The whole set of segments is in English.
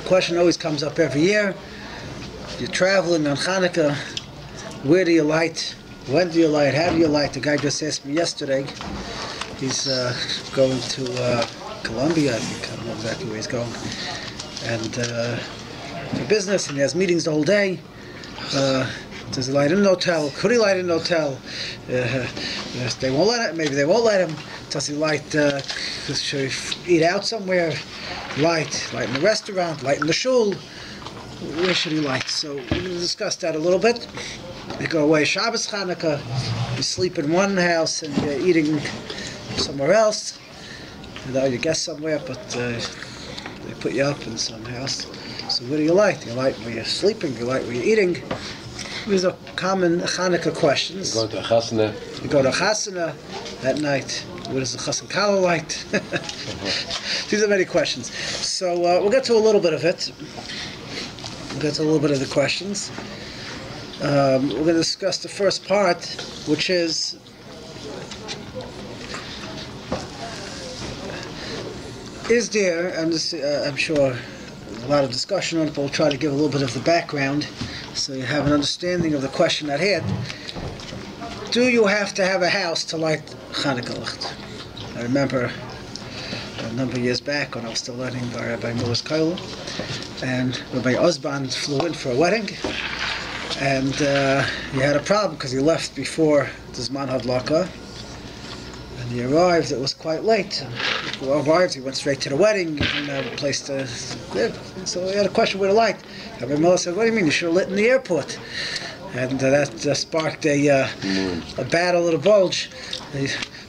question always comes up every year. You're traveling on Chanukah. Where do you light? When do you light? How do you light? The guy just asked me yesterday. He's going to Colombia, I think. I don't know exactly where he's going. And for business, and he has meetings the whole day. Does he light in an hotel? Could he light in an hotel? They won't let him. Maybe they won't let him. Does he light? Should he eat out somewhere? Light in the restaurant. Light in the shul. Where should he light? So we're going to discuss that a little bit. You go away Shabbos Chanukah. You sleep in one house and you're eating somewhere else. You guess somewhere, but they put you up in some house. So where do you light? Do you light where you're sleeping? Do you light where you're eating? These are common Chanukah questions. You go to a chasana. You go to a chasana at night. Where does the chassan Kollel light? These are many questions. So we'll get to a little bit of it. We'll get to a little bit of the questions. We're going to discuss the first part, which is there, and this, I'm sure a lot of discussion on it, but we'll try to give a little bit of the background so you have an understanding of the question at hand. Do you have to have a house to light Chanukah licht? I remember a number of years back when I was still learning by Rabbi Mordechai Scheiner Rosh, and Rabbi Osban flew in for a wedding, and he had a problem because he left before the Zman Hadlaka, and he arrived, it was quite late. He arrived, he went straight to the wedding, he didn't have a place to live, so he had a question where to light. Rabbi Miller said, what do you mean, you should have lit in the airport? And that sparked a battle of the bulge,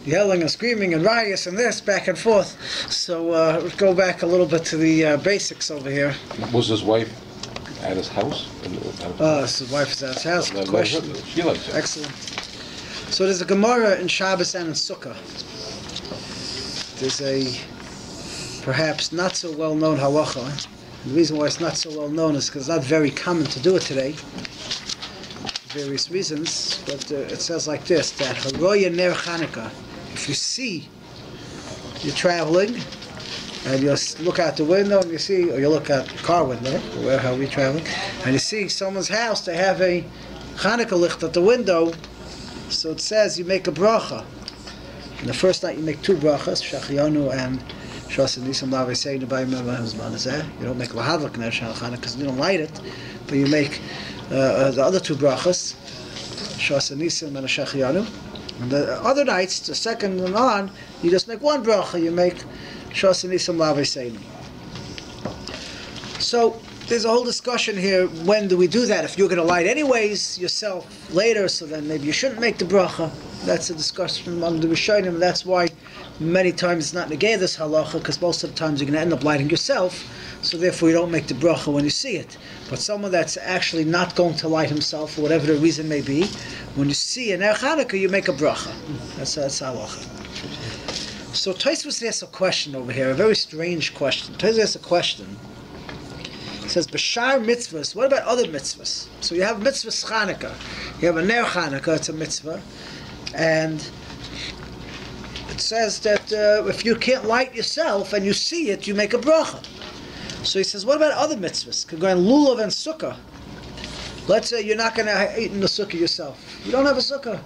yelling and screaming and riots and this, back and forth. So we'll go back a little bit to the basics over here. Was his wife at his house? His wife is at his house. Good question. She likes it. Excellent. So there's a Gemara in Shabbos and in Sukkah. There's a perhaps not so well known halacha. The reason why it's not so well known is because it's not very common to do it today. Various reasons, but it says like this, that Haroya Ner Chanukah, if you see you're traveling and you look out the window and you see, or you look out the car window, or wherever you're traveling, and you see someone's house, they have a Chanukah licht at the window, so it says you make a bracha. And the first night you make two brachas, Shachianu and Shas Nisam Lavei Seinu B'Yom Hazman Hazeh. You don't make Lahadlak Ner Chanukah because you don't light it, but you make the other two brachas, Shas Nisim and Shachianu. And the other nights, the second and on, you just make one bracha. You make Shas Nisim Lavei Seinu. So there's a whole discussion here. When do we do that? If you're going to light anyways yourself later, so then maybe you shouldn't make the bracha. That's a discussion among the Rishonim, and that's why many times it's not negay this halacha, because most of the times you're going to end up lighting yourself. So therefore you don't make the bracha when you see it. But someone that's actually not going to light himself, for whatever the reason may be, when you see an Ner Chanukah, you make a bracha. That's halacha. So Tosfos asks a question over here, a very strange question. Tosfos asks a question. It says, B'shar mitzvahs, what about other mitzvahs? So you have mitzvahs Chanukah. You have a Ner Chanukah, it's a mitzvah. And it says that if you can't light yourself and you see it, you make a bracha. So he says, what about other mitzvahs? Go in lulav and sukkah. Let's say you're not going to eat in the sukkah yourself. You don't have a sukkah.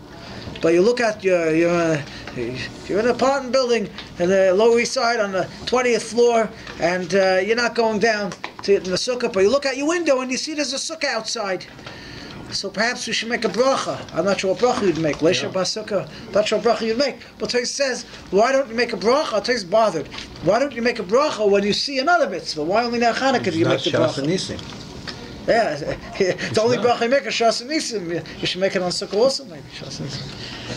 But you look at you're in an apartment building in the Lower East Side on the 20th floor, and you're not going down to eat in the sukkah, but you look out your window and you see there's a sukkah outside. So perhaps we should make a bracha. I'm not sure what bracha you'd make. Leisha Basukah. Not sure what bracha you'd make. But Tosfos says, why don't you make a bracha? Tosfos bothered. Why don't you make a bracha when you see another mitzvah? Why only Ner Chanukah do you make the bracha? Yeah, the only bracha you make is Shas Nisim. You should make it on Sukkah also, maybe.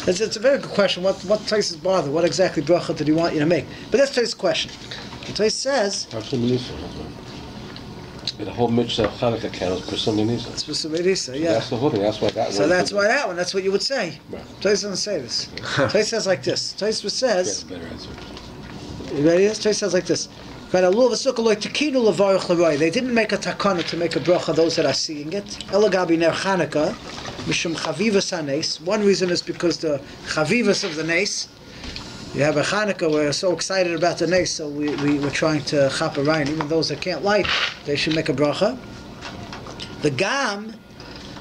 It's a very good question. What Tosfos bothered? What exactly bracha did he want you to make? But that's Tosfos' question. Tosfos says, the whole mitzvah of Chanukah counts for Pesumei Nisan. It's Pesumei Nisan, yeah. That's the whole thing. That's why that one. So that's why that one. That's what you would say. Right. Tosfos doesn't say this. Tosfos says like this. Tosfos says. Yeah, better answer. You ready? Tosfos says like this. They didn't make a takana to make a bracha. Those that are seeing it. Elagabi ner Chanukah, mishum chavivas hanes. One reason is because the chavivas of the nes. You have a Chanukah, we're so excited about the nes, so we're trying to chap around. Even those that can't light, they should make a bracha. The Gam,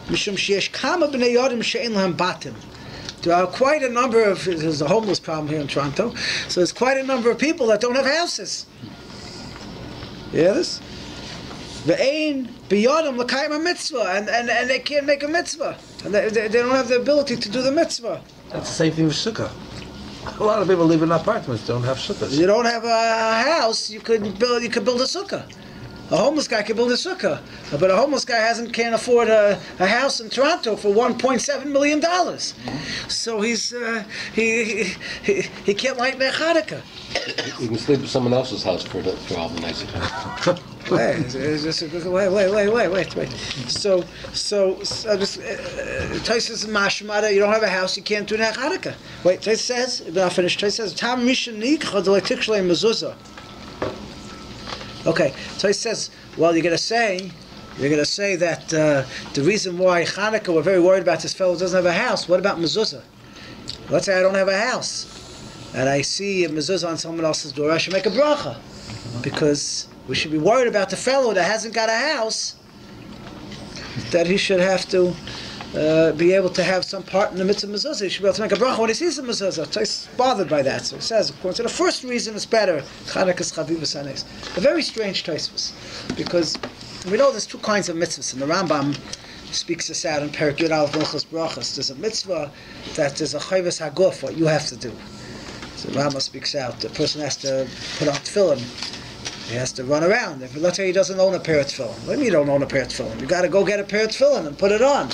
Mishum Sheyesh Kama B'nei Yodim She'en Lahem Batim. There are quite a number of, there's a homeless problem here in Toronto, so there's quite a number of people that don't have houses. You hear this? Ve'ein B'yodim L'kayim HaMitzvah, and they can't make a mitzvah. And they don't have the ability to do the mitzvah. That's the same thing with sukkah. A lot of people live in apartments, don't have sukkahs. You don't have a house, you could build a sukkah. A homeless guy can build a sukkah, but a homeless guy can't afford a house in Toronto for $1.7 million. So he can't light their Chanukah. You can sleep at someone else's house for all the night. Wait. So Tosfos and Mashmada, you don't have a house, you can't do Chanukah. Wait, Tosfos says, I'll finish. Tosfos says, Tam Mishan Nikcha D'Leitikshleim Mezuzah. Okay, so he says, well, you're going to say that the reason why Chanukah, we're very worried about this fellow doesn't have a house. What about mezuzah? Let's say I don't have a house, and I see a mezuzah on someone else's door. I should make a bracha, because we should be worried about the fellow that hasn't got a house, that he should have to be able to have some part in the mitzvah mezuzah. He should be able to make a bracha when he sees the mezuzah. So he's bothered by that. So he says, according to the first reason, it's better. Chanukah's chavivus hanes. A very strange Tosfos, because we know there's two kinds of mitzvahs, and the Rambam speaks this out in Perek Yud Aleph Hilchos Brachos. There's a mitzvah that is a chayvus haguf, what you have to do. So the Rambam speaks out. The person has to put on tefillin. He has to run around. Let's say he doesn't own a pair of tefillin. What do you mean you don't own a pair of tefillin? You got to go get a pair of tefillin and put it on.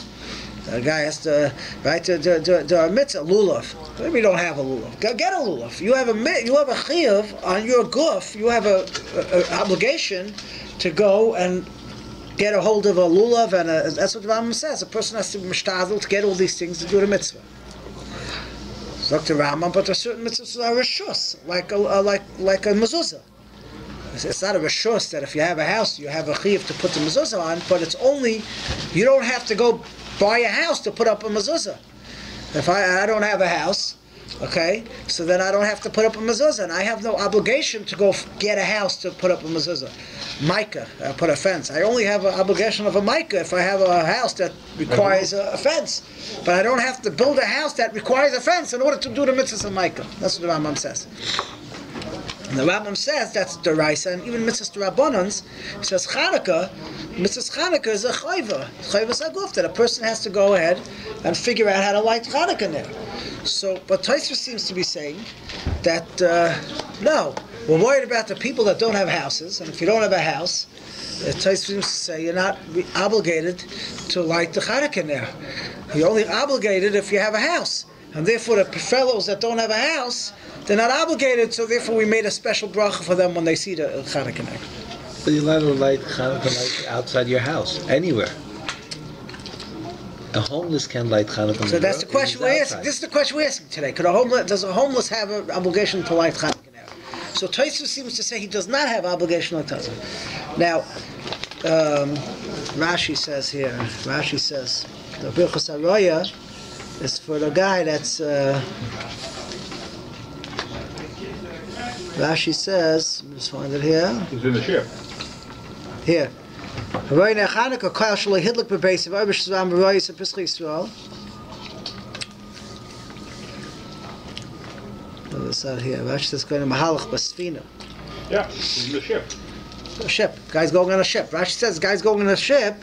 A guy has to, right, to a mitzvah, lulav. Maybe you don't have a lulav. Go get a lulav. You have a chiyuv on your guf. You have a obligation to go and get a hold of a lulav, and that's what the Rambam says. A person has to be mishtadel to get all these things to do the mitzvah. Dr. Rambam, but there are certain mitzvahs that are rishus, like a mezuzah. It's not a rishus that if you have a house, you have a chiyuv to put the mezuzah on, but it's only, you don't have to go buy a house to put up a mezuzah. If I don't have a house, okay, so then I don't have to put up a mezuzah, and I have no obligation to go get a house to put up a mezuzah. Micah, put a fence. I only have an obligation of a micah if I have a house that requires a fence. But I don't have to build a house that requires a fence in order to do the mitzvahs of micah. That's what the Rambam says. And the Rambam says that's deraisa, and even mitzvahs derabbanans. He says Chanukah, mitzvahs Chanukah is a chayva saguf, that a person has to go ahead and figure out how to light Chanukah there. So, but Tosfos seems to be saying that no, we're worried about the people that don't have houses, and if you don't have a house, Tosfos seems to say you're not obligated to light the Chanukah there. You're only obligated if you have a house, and therefore the fellows that don't have a house, they're not obligated, so therefore we made a special bracha for them when they see the Chanukah. But you're allowed to light Chanukah outside your house, anywhere. A homeless can light Chanukah. So that's the question we're asking. This is the question we're asking today. Does a homeless have an obligation to light Chanukah? So Tosfos seems to say he does not have obligation to light Chanukah. Now, Rashi says here, the Birchos HaRoya is for the guy that's... Rashi says, let's find it here. It's in the ship. Here. Haroyne Chanukah Koil Shaloi Hidlik Bebeis of Obish Zvam Royis and Pesach Yisrael. What's that here? Rashi says going to Mahalach Basfina. Yeah, it's in the ship. A ship. Guy's going on a ship. Rashi says guy's going on a ship.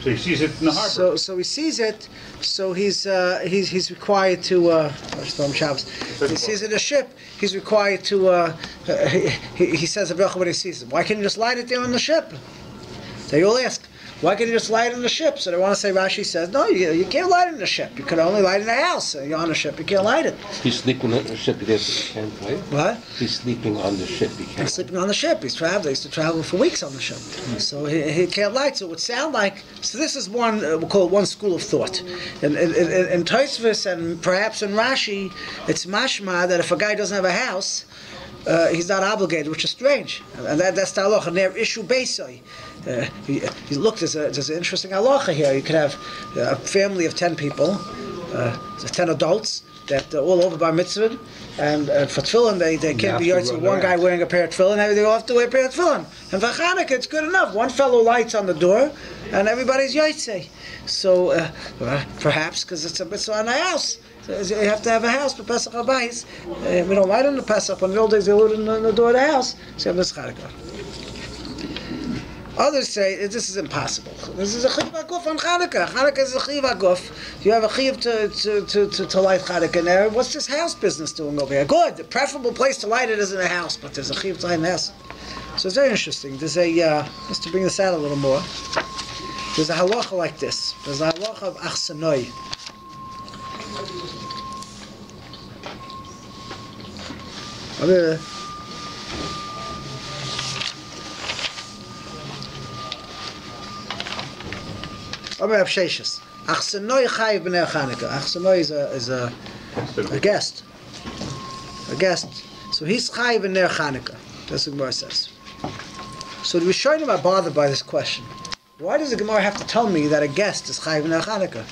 So he sees it in the harbor. So he sees it. So he's required to. He sees it in a ship. He's required to. He says a bracha when he sees it. Why can't he just light it there on the ship? They all ask, why can't you just light it in the ship? So they want to say, Rashi says, no, you can't light it in the ship. You can only light it in a house. You're on a ship, you can't light it. He's sleeping on the ship, he can't light it? What? He's sleeping on the ship, he can't. He's sleeping on the ship. He's traveling. He used to travel for weeks on the ship. So he can't light. So it would sound like, so this is one, we'll call it one school of thought. In Tosfos and perhaps in Rashi, it's mashma that if a guy doesn't have a house, he's not obligated, which is strange. And that's the halacha. And their issue basically. Look, there's an interesting halacha here. You could have a family of 10 people, 10 adults, that all over bar mitzvah, and for tefillin they can't be yotze one guy wearing a pair of tefillin, everybody all have to wear a pair of tefillin. And for Chanukah it's good enough. One fellow lights on the door, and everybody's yotze. So perhaps because it's a mitzvah on a house. You have to have a house for Pesach Habayis. We don't light on the Pesach. In the old days, they lit on the door of the house. So you have this Chanukah. Others say this is impossible. This is a chiv aguf on Chanukah. Chanukah is a chiv aguf. You have a chiv to light Chanukah there. What's this house business doing over here? Good. The preferable place to light it is in a house, but there's a chiv to light in a house. So it's very interesting. There's a just to bring this out a little more. There's a halacha like this. There's a halacha of achsanoi. Amir Absheshis. Achsanoi chayiv b'nei Chanukah. Achsanoi is a guest. A guest. So he's chayiv b'nei Chanukah. That's what the Gemara says. So the Rishonim are bothered by this question. Why does the Gemara have to tell me that a guest is chayiv b'nei Chanukah?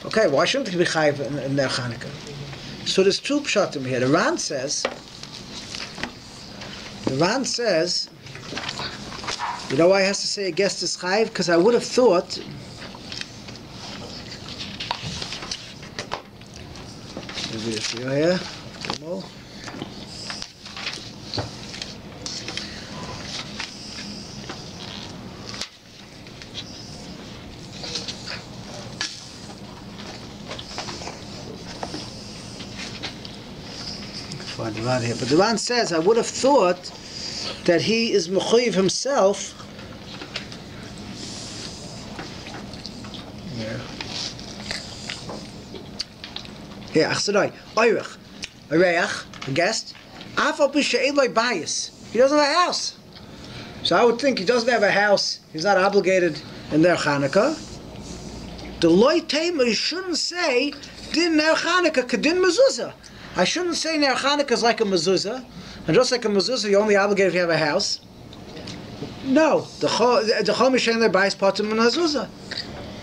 Okay, why shouldn't he be chayiv b'nei Chanukah? So there's two pshatim here. The Ran says, you know why he has to say a guest is chayiv? Because I would have thought, maybe it's here, here. But the Ran says, I would have thought that he is mechuyev himself. Here, achsadai, oirech, a reach, a guest. Afal b'she'ei loy bayis. He doesn't have a house. So I would think he doesn't have a house. He's not obligated in their Chanukah. The loy tema, you shouldn't say din ner Chanukah kadin mezuzah. I shouldn't say ner Chanukah is like a mezuzah, and just like a mezuzah, you're only obligated if you have a house. No, the chol mishen their bayis patur min mezuzah.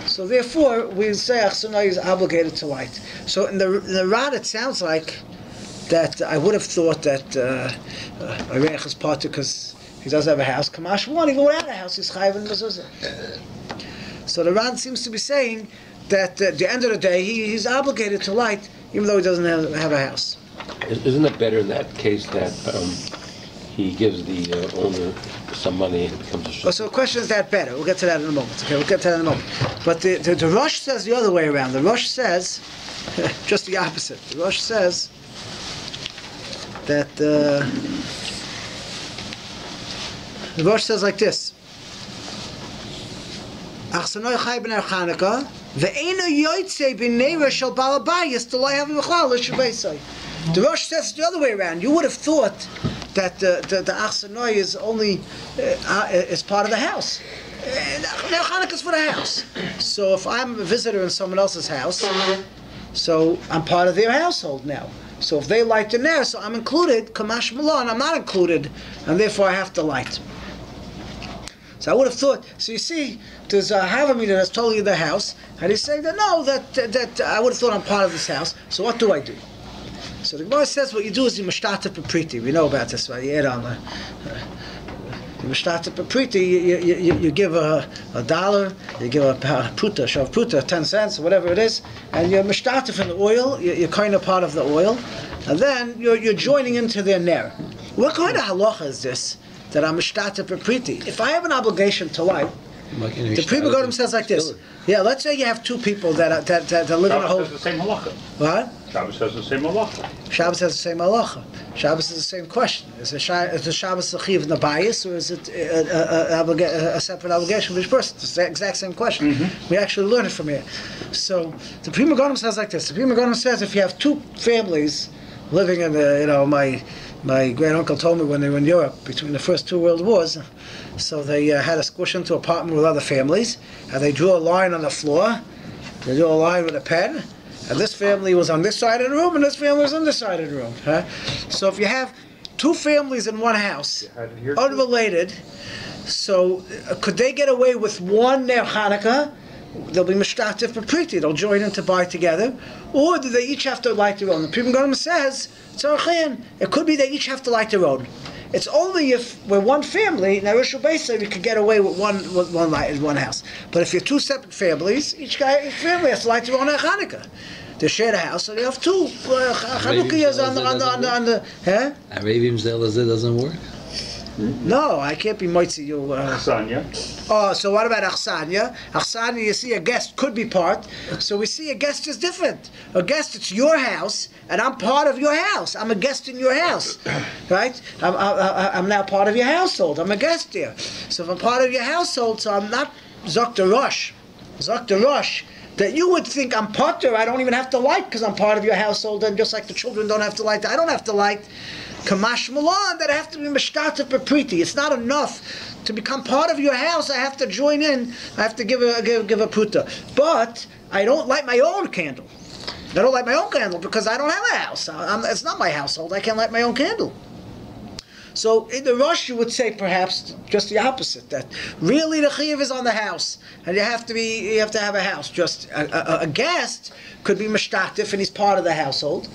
So therefore, we say achsanai is obligated to light. So in the Rad, it sounds like that I would have thought that Areich is patur because he does have a house. Kamash one, even without a house, he's chayiv in mezuzah. So the Rad seems to be saying that at the end of the day, he's obligated to light, even though he doesn't have a house. Isn't it better in that case that he gives the owner some money and it becomes a shul? So the question is that better? We'll get to that in a moment. Okay, we'll get to that in a moment. But the Rosh says the other way around. The Rosh says just the opposite. The Rosh says that the Rosh says like this: Achsanoi chay b'nei Chanukah ve'eino yoytzei b'nei shel bal habayis d'lo yavi b'chlal l'shabeisai. The Rosh says the other way around. You would have thought that the achsanoi is only is part of the house. Now Chanukah is for the house. So if I'm a visitor in someone else's house, so I'm part of their household now. So if they light the ner, so I'm included. Kamash Malon, I'm not included, and therefore I have to light. So I would have thought. So you see, there's a Havamina that's totally in the house, and he's saying that no, that I would have thought I'm part of this house. So what do I do? So the Gemara says what you do is you mishtatet b'priti. We know about this, right? You add on the mishtatet b'priti. You give a dollar, you give a pruta, shav pruta, 10 cents, or whatever it is, and you're mishtatet in the oil. You're kind of part of the oil, and then you're joining into their ner. What kind of halacha is this that I'm mishtatet b'priti? If I have an obligation to light, the Pri Megadim says like this. Yeah, let's say you have two people that live in a whole. Shabbos has the same halacha. What? Shabbos has the same halacha. Shabbos has the same halacha. Shabbos is the same question. Is the Shabbos a chiv in the bias, or is it a separate obligation for each person? It's the exact same question. Mm-hmm. We actually learn it from here. So the Pri Megadim says like this. The Pri Megadim says if you have two families living in the, my great uncle told me when they were in Europe between the first two world wars. So they had a squish into an apartment with other families, and they drew a line on the floor. They drew a line with a pen, and this family was on this side of the room, and this family was on this side of the room. Huh? So if you have two families in one house, unrelated, so could they get away with one ner Chanukah, they'll be mishtatif b'priti. They'll join in to buy together, or do they each have to light their own? The Pri Megadim says tzarachin. It could be they each have to light their own. It's only if we're one family, now Rishon Beisai, we could get away with one light in one house. But if you're two separate families, each family has to light their own Chanukah. They share the house, so they have two Chanukahs on the huh? Arabim Zelazah doesn't work. No, I can't be moitzi you. Sanya. Oh, so what about Achsanya? Achsanya, you see a guest could be part. So we see a guest is different. A guest, it's your house, and I'm part of your house. I'm a guest in your house, right? I'm now part of your household. I'm a guest here. So if I'm part of your household, so I'm not Zok Rosh. Zok Rosh. That you would think I'm potter. I don't even have to light because I'm part of your household, and just like the children don't have to light, I don't have to light. Kamash Malan, that I have to be mishtatif b'priti. It's not enough to become part of your house. I have to join in. I have to give a puta. But I don't light my own candle. I don't light my own candle because I don't have a house. It's not my household. I can't light my own candle. So in the Rosh, you would say perhaps just the opposite. That really the chiyuv is on the house, and you have to have a house. Just a guest could be mishtatif, and he's part of the household.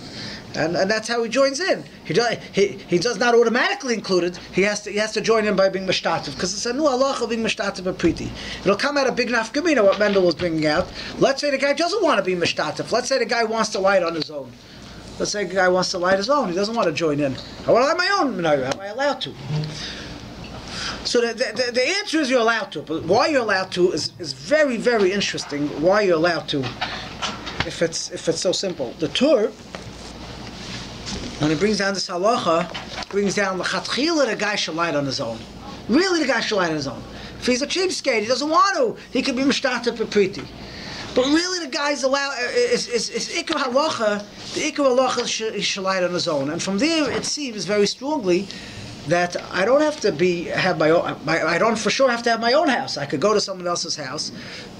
And that's how he joins in. He does not automatically include it. He has to join in by being mishtatif, because it's a new halacha of being mishtatif b'priti. It'll come out a big nafkamina what Mendel was bringing out. Let's say the guy doesn't want to be mishtatif. Let's say the guy wants to light on his own. Let's say the guy wants to light his own. He doesn't want to join in. I want to light my own. Am I allowed to? So the answer is you're allowed to. But why you're allowed to is very, very interesting. Why you're allowed to, if it's so simple. The Tur, when he brings down this halacha, brings down the chatchila, the guy should light on his own. Really, the guy should light on his own. If he's a cheapskate, he doesn't want to. He could be mishtatif b'priti. But really, the guy's allowed. Is ikar halacha. The ikar halacha he should light on his own. And from there, it seems very strongly that I don't have to have my own. I don't for sure have to have my own house. I could go to someone else's house,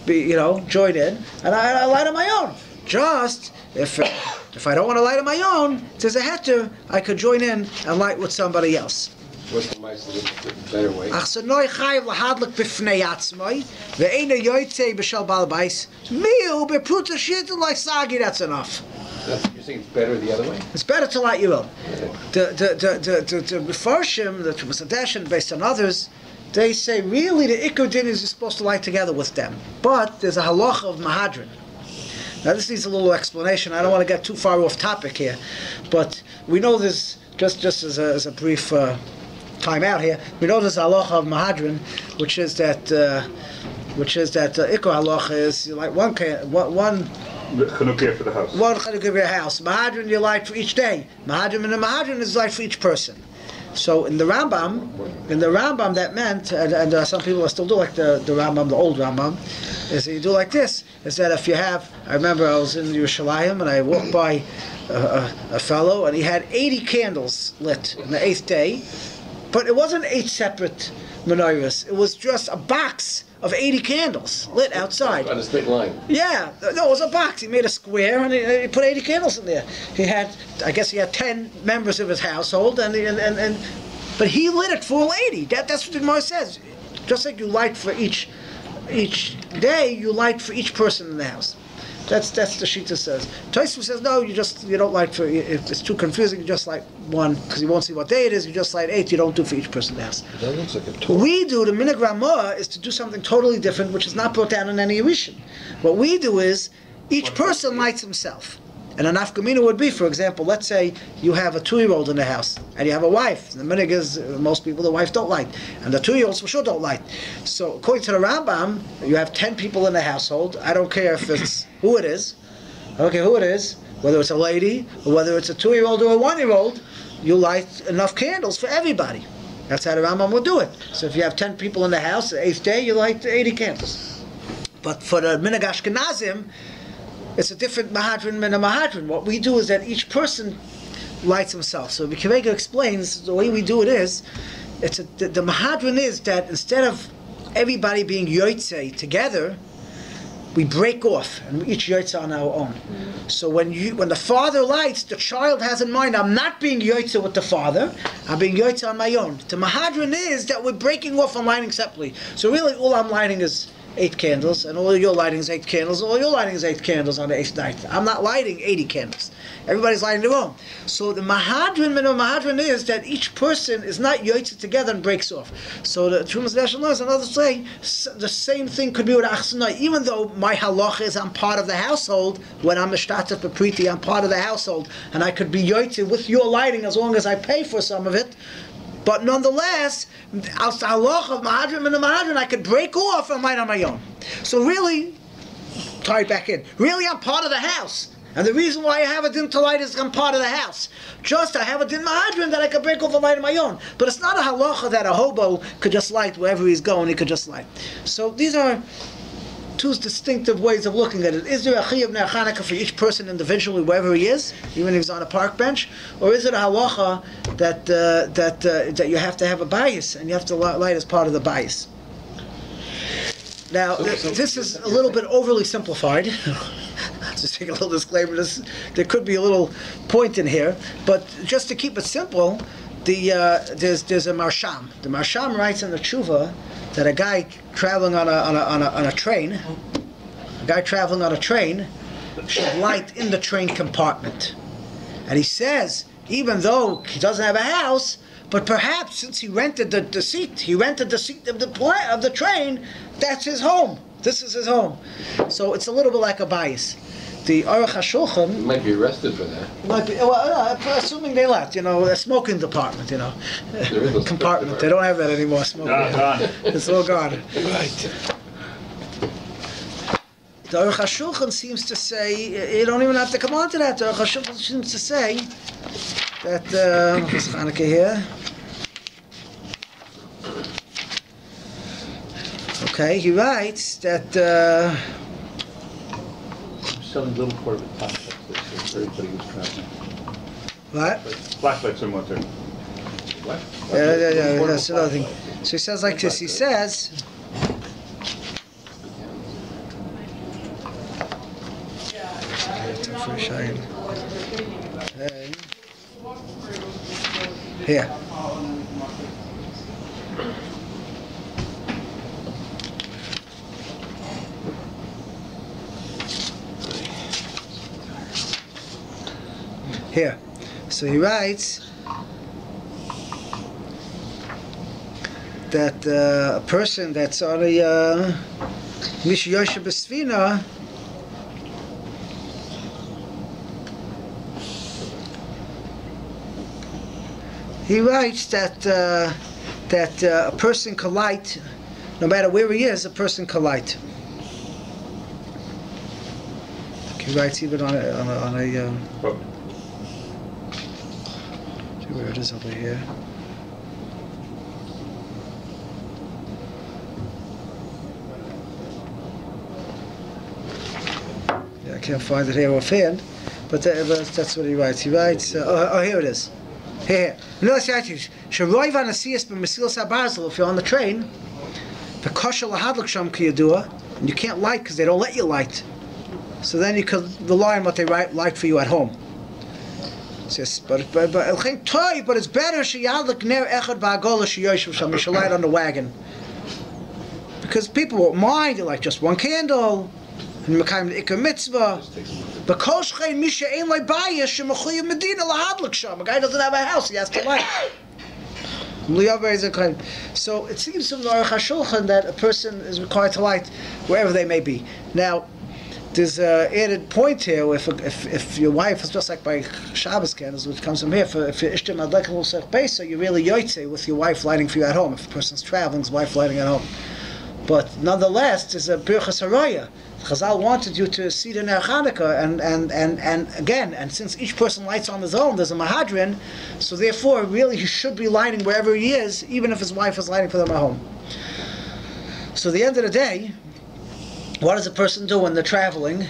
join in, and I light on my own. Just if I don't want to light on my own, there's a heter, I could join in and light with somebody else. What's the better way? Achsanoi chayiv lahadlik b'fnei atzmai ve'ena yoytzei b'shal bal bais miu b'pruta shitun like sagi. That's enough. You're saying it's better the other way? It's better to light your own. The Mefarshim, the Mesadesh, based on others, they say really the Iker Din is you're supposed to light together with them. But there's a halacha of Mahadrin. Now this needs a little explanation. I don't want to get too far off topic here, but we know this just as a brief time out here. We know there's a halacha of Mahadrin, which is that Iker halacha is like one Chanukah for the house. One Chanukah for your house. Mahadrin you light for each day. Mahadrin and the Mahadrin is light for each person. So in the Rambam that meant, and some people still do like the Rambam, the old Rambam, is that you do like this, is that if you have, I remember I was in Yerushalayim and I walked by a fellow and he had 80 candles lit on the 8th day, but it wasn't 8 separate menorahs, it was just a box of 80 candles lit outside. On a straight line. Yeah, no, it was a box. He made a square and he put 80 candles in there. I guess he had 10 members of his household, but he lit it for all 80. That's what the Gemara says. Just like you light for each day, you light for each person in the house. That's the Shita says. Tosfos says no, you don't light for, if it's too confusing, you just light one, because you won't see what day it is, you just light 8, you don't do for each person in the house. That looks like a tour. What we do, the Minhag Ramah, is to do something totally different, which is not brought down in any Rishon. What we do is, each person lights himself. And an nafkamina would be, for example, let's say you have a 2-year-old in the house, and you have a wife. The minhag is, most people, the wife don't light. And the 2-year-olds for sure don't light. So according to the Rambam, you have 10 people in the household. I don't care if it's who it is. I don't care who it is, whether it's a lady, or whether it's a 2-year-old or a 1-year-old, you light enough candles for everybody. That's how the Rambam will do it. So if you have 10 people in the house, the 8th day, you light 80 candles. But for the minhag Ashkenazim, it's a different Mahadrin than a Mahadrin. What we do is that each person lights himself. So Vikavega explains the way we do it is, the Mahadrin is that instead of everybody being Yotzei together, we break off and we each Yotzei on our own. So when the father lights, the child has in mind, I'm not being Yotzei with the father, I'm being Yotzei on my own. The Mahadrin is that we're breaking off and lighting separately. So really all I'm lighting is 8 candles, and all your lighting is 8 candles, all your lighting is 8 candles on the 8th night. I'm not lighting 80 candles. Everybody's lighting their own. So the Mahadran is that each person is not yotzei together and breaks off. So the Trumas National Laws and others say the same thing could be with Achsanai. Even though my halacha is I'm part of the household, when I'm Mishtatef Bepriti, I'm part of the household, and I could be yotzei with your lighting as long as I pay for some of it. But nonetheless, al halacha of Mahadran and the Mahadran, I could break off and light on my own. So really, tie it back in. Really, I'm part of the house. And the reason why I have a din to light is I'm part of the house. Just I have a din mahadran that I could break off and light on my own. But it's not a halacha that a hobo could just light wherever he's going, he could just light. So these are two distinctive ways of looking at it. Is there a chiyuv ner Chanukah for each person individually, wherever he is, even if he's on a park bench? Or is it a halacha that you have to have a bias, and you have to light as part of the bias? Now, this is a little bit overly simplified. Just take a little disclaimer. There could be a little point in here, but just to keep it simple, there's a marsham. The marsham writes in the tshuva that a guy traveling on a train, should light in the train compartment, and he says even though he doesn't have a house, but perhaps since he rented the seat of the train, that's his home. This is his home. So it's a little bit like a bias. The Aruch HaShulchan... You might be arrested for that. Might be, well, assuming they left, a smoking department, There is a compartment. They don't have that anymore, smoking. Gone. It's all gone. Right. The Aruch HaShulchan seems to say, you don't even have to come on to that. The Aruch HaShulchan seems to say that, what's Chanukah here? Okay, he writes that... Selling little portable flashlights for everybody who's traveling. what? Flashlights are more too. What? Yeah, that's another thing. So he says like this, he says... Here. Here. So he writes that a person that's on a Mish Yosha Besvina he writes that a person can light, no matter where he is, a person can light. He writes even on a see where it is over here. Yeah, I can't find it here offhand, but that's what he writes. He writes, here it is. Here. If you're on the train, and you can't light because they don't let you light, so then you could rely on what they light for you at home. Yes, but it's better you should light on the wagon, because people won't mind. You like just one candle, and a mitzvah. A guy doesn't have a house; he has to light. So it seems from the Aruch HaShulchan that a person is required to light wherever they may be. Now, there's an added point here. If your wife is just like by Shabbos candles, which comes from here, if you're ishtim adlekel so you're really yotzei with your wife lighting for you at home. If a person's traveling, his wife lighting at home. But nonetheless, there's a birchas haraya. Chazal wanted you to see the ner Chanukah, and since each person lights on his own, there's a mahadrin. So therefore, really, he should be lighting wherever he is, even if his wife is lighting for them at home. So at the end of the day, what does a person do when they're traveling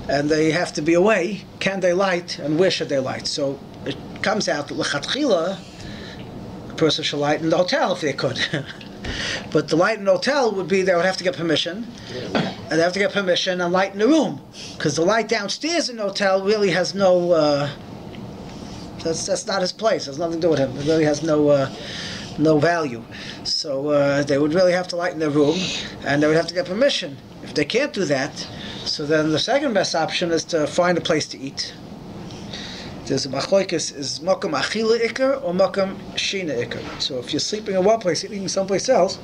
and they have to be away? Can they light, and where should they light? So it comes out that l'chatchila, a person should light in the hotel if they could. But the light in the hotel would be they would have to get permission, and they have to get permission and light in the room, because the light downstairs in the hotel really has no. That's not his place. Has nothing to do with him. It really has no no value. So they would really have to light in their room, and they would have to get permission. If they can't do that, so then the second best option is to find a place to eat. There's a machlokes, is makam achila ikar or makam shina ikar. So if you're sleeping in one place, eating someplace else,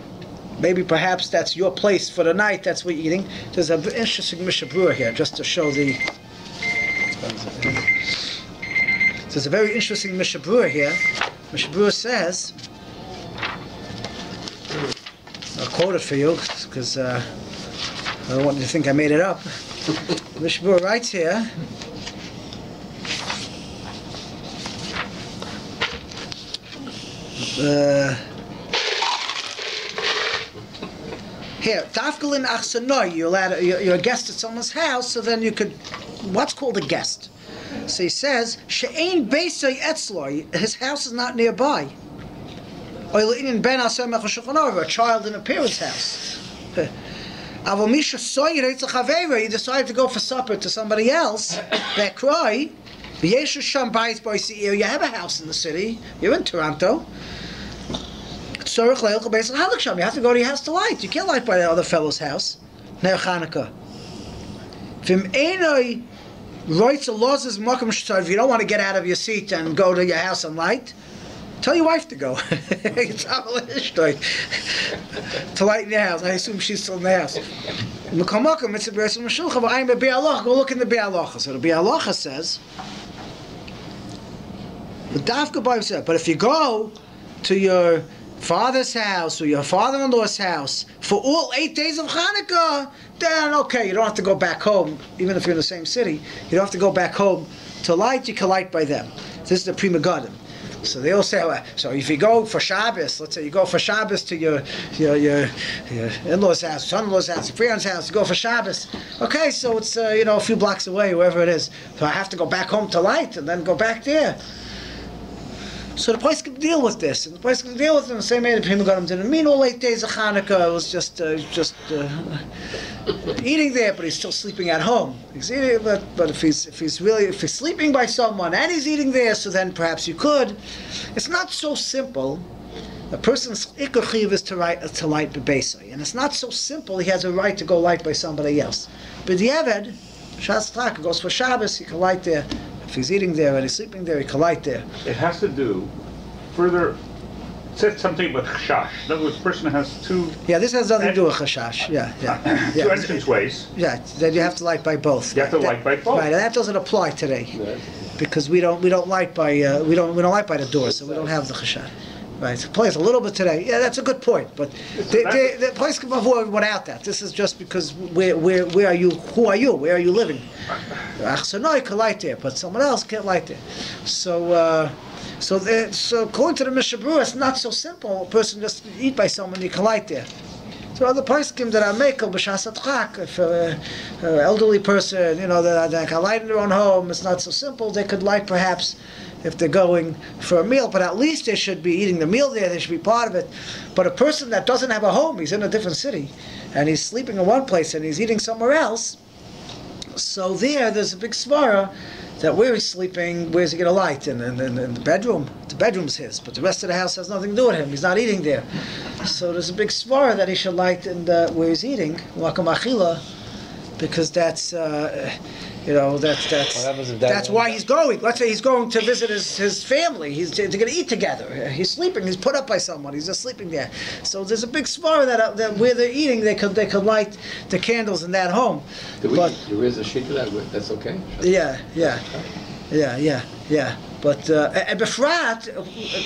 maybe perhaps that's your place for the night, that's what you're eating. There's an interesting mishabura here, just to show the... There's a very interesting mishabura here. Mishabura says, I'll quote it for you, because I don't want you to think I made it up. Mishabura writes here, here, tafkalin achsanoi, you're a guest at someone's house, so then you could, what's called a guest? So he says, she'ein beisai etzloi, his house is not nearby. Or a child in a parent's house. He decided to go for supper to somebody else, that cry, you have a house in the city, you're in Toronto, you have to go to your house to light. You can't light by the other fellow's house. Ner Chanukah. If you don't want to get out of your seat and go to your house and light, tell your wife to go. To light in your house. I assume she's still in the house. Go look in the Bi'alacha. So the Bi'alacha says, but if you go to your father's house or your father-in-law's house for all 8 days of Chanukah, then okay, you don't have to go back home, even if you're in the same city. You don't have to go back home to light. You can light by them. This is the Prima Gadim. So they all say, well, so if you go for Shabbos, let's say you go for Shabbos to your in-law's house, son-in-law's house, your friend's house, you go for Shabbos. Okay, so it's a few blocks away, wherever it is. So I have to go back home to light and then go back there. So the place can deal with this, and the place can deal with it in the same way the Prima Gadim didn't mean all 8 days of Chanukah. It was just eating there, but he's still sleeping at home. He's eating, but if he's sleeping by someone and he's eating there, so then perhaps you could. It's not so simple. A person's ikar chiv is to light bebeisai, and it's not so simple. He has a right to go light by somebody else. But the Eved, Shas Taka, goes for Shabbos, he can light there. If he's eating there and he's sleeping there, he can light there. It has to do further. It said something about chashash. In other words, the person has two. Yeah, this has nothing to do with chashash. Two entranceways. Yeah, then you have to light by both. You have to light by both. Right, and that doesn't apply today, because we don't light by we don't light by the door, so we don't have the chashash. Right, it plays a little bit today. Yeah, that's a good point, but the place can avoid without that. This is just because where are you? Who are you? Where are you living? Achsanoi can light there, but someone else can't light there. So according to the Mishabura, it's not so simple. A person just eat by someone, you can light there. So other poskim that are mekel b'shas atchak, if an elderly person, that can light in their own home, it's not so simple. They could light perhaps if they're going for a meal, but at least they should be eating the meal there, they should be part of it. But a person that doesn't have a home, he's in a different city, and he's sleeping in one place and he's eating somewhere else, so there's a big svara that where he's sleeping, where's he going to light? In the bedroom. The bedroom's his, but the rest of the house has nothing to do with him. He's not eating there. So there's a big svara that he should light in where he's eating, wakam achila, because that's that's why he's going. Let's say he's going to visit his family. They're going to eat together. He's sleeping. He's put up by someone. He's just sleeping there. So there's a big svara that where they're eating, they could light the candles in that home. There is a sheet to that. That's okay. Yeah. But and befrat,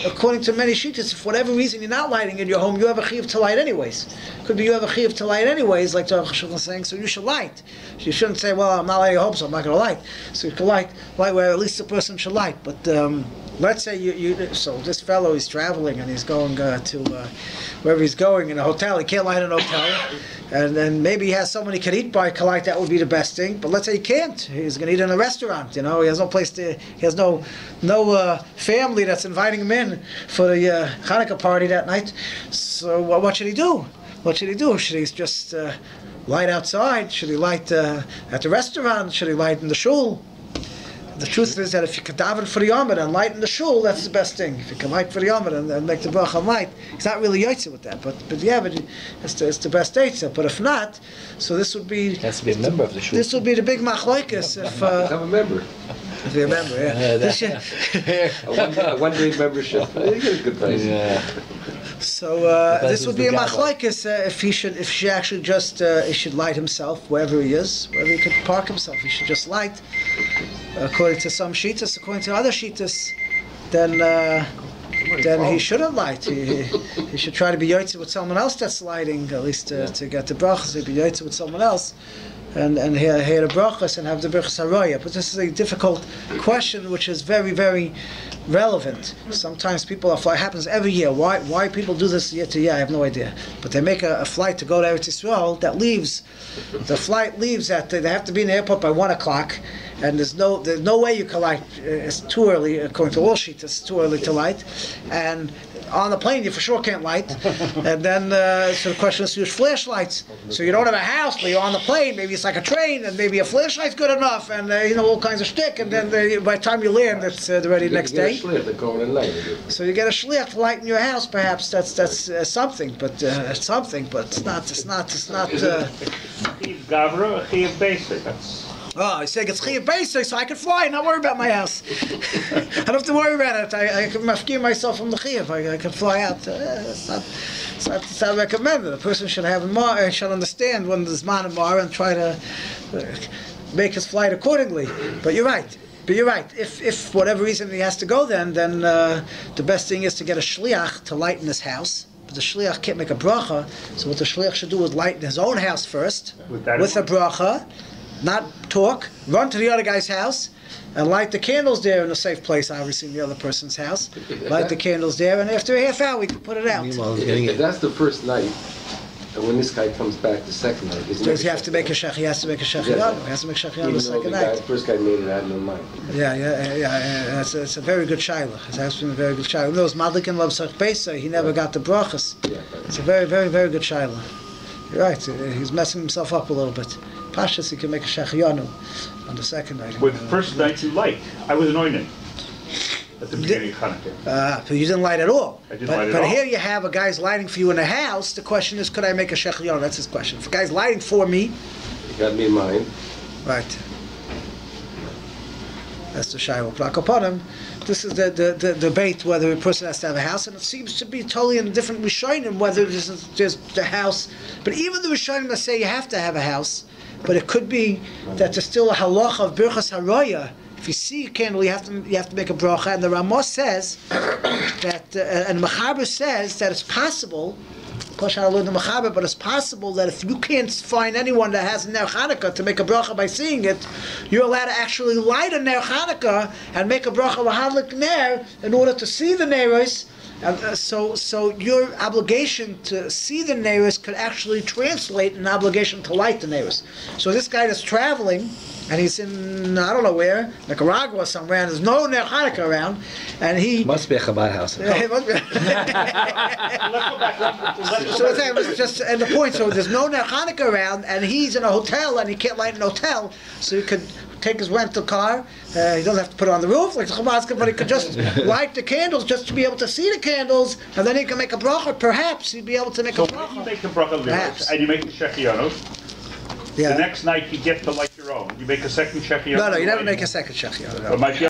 according to many shittas, if for whatever reason you're not lighting in your home, you have a chiyuv to light anyways. Could be you have a chiyuv to light anyways, like the Rosh is saying. So you should light. You shouldn't say, "Well, I'm not lighting at home, so I'm not going to light." So you can light where at least the person should light. But let's say so this fellow is traveling and he's going to wherever he's going in a hotel. He can't light in a hotel, and then maybe he has someone he can eat by. Can light, that would be the best thing. But let's say he can't. He's going to eat in a restaurant. He has no place to. He has no family that's inviting him in for the Chanukah party that night. So what should he do? Should he just light outside? Should he light at the restaurant? Should he light in the shul? The truth is that if you can daven for the Yomid and light in the shul, that's the best thing. If you can light for the Yomid and make the bracha and light, he's not really yotze with that. But yeah, but it's the best yotze. But if not, so this would be. Has to be a member of the shul. This would be the big machlokes if. Become a member. If you remember, yeah. A one-day membership. You get a good price. Yeah. So this would be a machlokes if she actually just he should light himself wherever he is, wherever he could park himself. He should just light. According to some shitas, according to other shitas, then he shouldn't light. He should try to be yotze with someone else that's lighting, at least to get the brachas. He'd be yotze with someone else. And hear the brachas and have the brachas haroya. But this is a difficult question, which is very, very relevant. Sometimes people are flying. It happens every year. Why people do this year to year? I have no idea. But they make a flight to go to Eretz Yisrael that leaves. The flight leaves at they have to be in the airport by 1 o'clock, and there's no way you can light. It's too early, according to all sheets. It's too early to light, and on the plane you for sure can't light. And then so the question is to use flashlights. So you don't have a house, but you're on the plane. Maybe it's like a train, and maybe a flashlight's good enough, and all kinds of shtick. And then by the time you land, it's ready the next day. So you get a shliach to light in your house. Perhaps that's something, but something. But it's not. Chiv Gavra, Chiv Basic. That's. Oh, he's saying it's Chiv Basic, so I can fly, not worry about my house. I don't have to worry about it. I can mafkir myself from the Chiv. I can fly out. It's not recommended. A person should have should understand when there's man and mar and try to make his flight accordingly. But you're right. If for whatever reason he has to go, then the best thing is to get a shliach to light in his house. But the shliach can't make a bracha, so what the shliach should do is light in his own house first with a bracha, not talk. Run to the other guy's house and light the candles there in a safe place, obviously in the other person's house. Light the candles there, and after a half hour we can put it out. If that's the first night, and when this guy comes back the second night, does he have to make a shech? He has to make a shechianu. He has to make shechianu the second night. The first guy made it, I had no mind. Yeah. It's a very good shaila. It has been a very good shaila. Those Madlikin loves Pesa. He never got the brachas. It's a very, very, very good shaila. You're right. He's messing himself up a little bit. Pashas, he can make a shechianu on the second night. With the first night you light, I was anointed at the beginning of Chanukah. But you didn't light at all. I didn't light at all. But here you have a guy's lighting for you in the house. The question is, could I make a shechianu? That's his question. If a guy's lighting for me, You got me in mind. right. That's the shaila. Plakaponim. This is the debate whether a person has to have a house, and it seems to be totally in different rishonim whether there's the house. But even the rishonim that say you have to have a house, but it could be that there's still a halacha of birchas haroya. If you see a candle, you have to make a bracha. And the Ramah says that, and Mechaber says that it's possible. But it's possible that if you can't find anyone that has a Ner Chanukah to make a bracha by seeing it, you're allowed to actually light a Ner Chanukah and make a bracha lahadlik ner in order to see the Neros. So your obligation to see the Neros could actually translate an obligation to light the Neros. So this guy that's traveling, and he's in, I don't know where, Nicaragua or somewhere, and there's no Ner Chanukah around, and he... Must be a Chabad house. It must be. So it's just, and the point, so there's no Ner Chanukah around, and he's in a hotel, and he can't light in a hotel, so he could take his rental car, he doesn't have to put it on the roof, like the Chabad, but he could just light the candles, just to be able to see the candles, and then he can make a bracha, perhaps he'd be able to make a bracha. So you make the bracha, and you make the shechianu. Yeah. The next night you get to light your own. You make a second shechianu. No, you never make a second shechianu. No.